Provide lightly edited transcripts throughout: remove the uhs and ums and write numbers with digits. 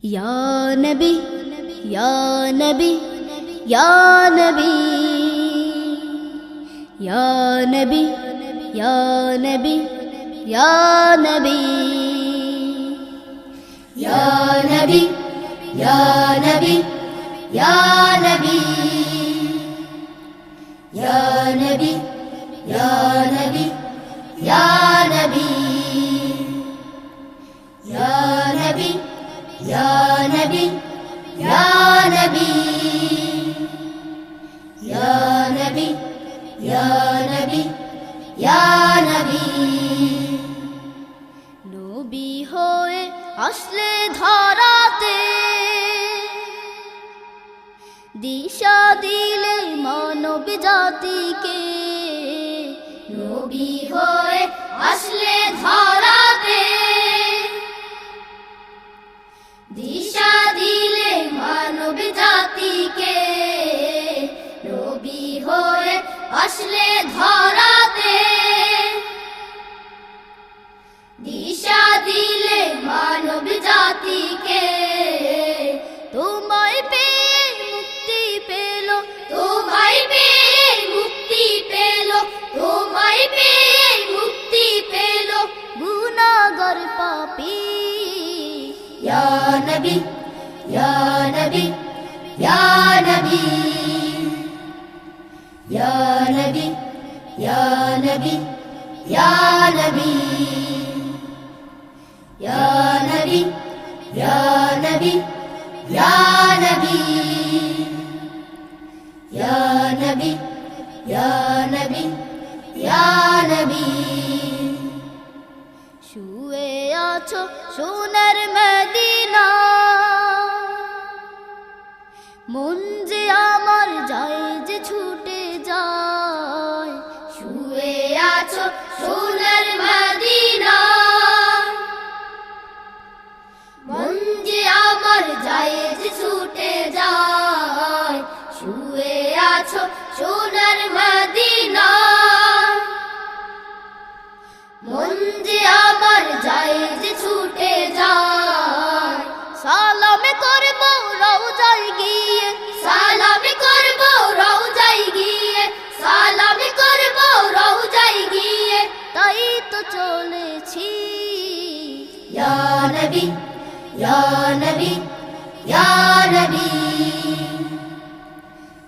या नबी या नबी या नबी या नबी या नबी या नबी या नबी या नबी या नबी या नबी या नबी या नबी या नबी या नबी या नबी या नबी या नबी या नबी नबी होए আসলে ধরাতে দিশা দিলে মানব জাতিকে নবী হয়ে আসলে ধরাতে দিশা দিলে মানব জাতিকে নবী হয়ে আসলে ধরাতে দিশা দিলে মানব জাতিকে তোমায় পেয়ে মুক্তি পেল তোমায় পেয়ে মুক্তি পেল তোমায় পেয়ে মুক্তি পেল গুনাহগার পাপী ইয়া নবী ইয়া নবী ইয়া নবী ইয়া নবী ইয়া নবী ইয়া নবী या नबी या नबी या नबी या नबी या नबी या नबी শুয়ে আছো সোনার মদিনা মন যে আমার যায় যে ছুটে যায় শুয়ে আছো সোনার মদিনা মন যে আমার যায় যে ছুটে যায় শুয়ে আছো সোনার মদিনা মন যে আমার যায় যে ছুটে যায় সালাম করব রওজায় গিয়ে সালাম করব রওজায় গিয়ে সালাম করব রওজায় গিয়ে তাই তো চলেছি ইয়া নবী या नबी या नबी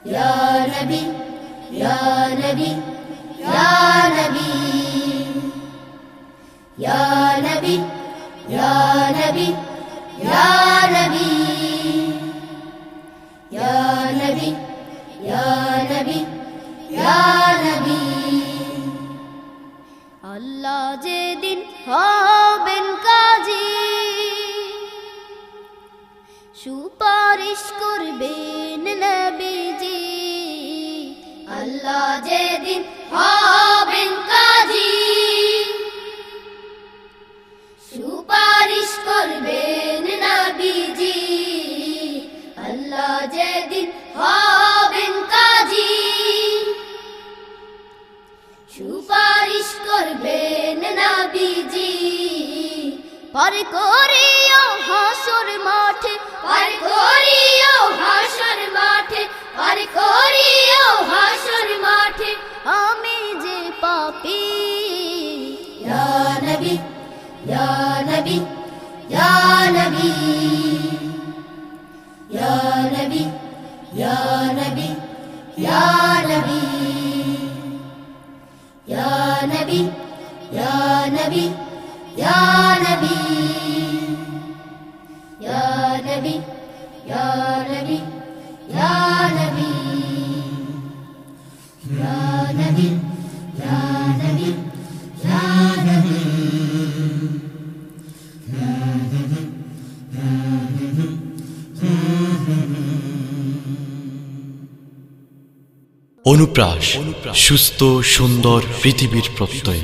या नबी या नबी या नबी या नबी या नबी या नबी या नबी या नबी या नबी अल्लाह जे दिन हबेन काजी সুপারিশ করবেন নবীজি আল্লাহ যেদিন হবেন কাজী সুপারিশ করবেন নবীজি আল্লাহ যেদিন হবেন কাজী সুপারিশ করবেন নবীজি পার করিও হাসর মাঠে পার করিও হাসর মাঠে পার করিও হাসর মাঠে আমি যে পাপী ইয়া নবী ইয়া নবী ইয়া নবী ইয়া নবী ইয়া নবী ইয়া নবী ইয়া নবী ইয়া নবী या नबी या नबी या नबी या नबी या नबी या नबी या नबी या नबी या नबी অনুপ্রাস সুস্থ সুন্দর পৃথিবীর প্রত্যয়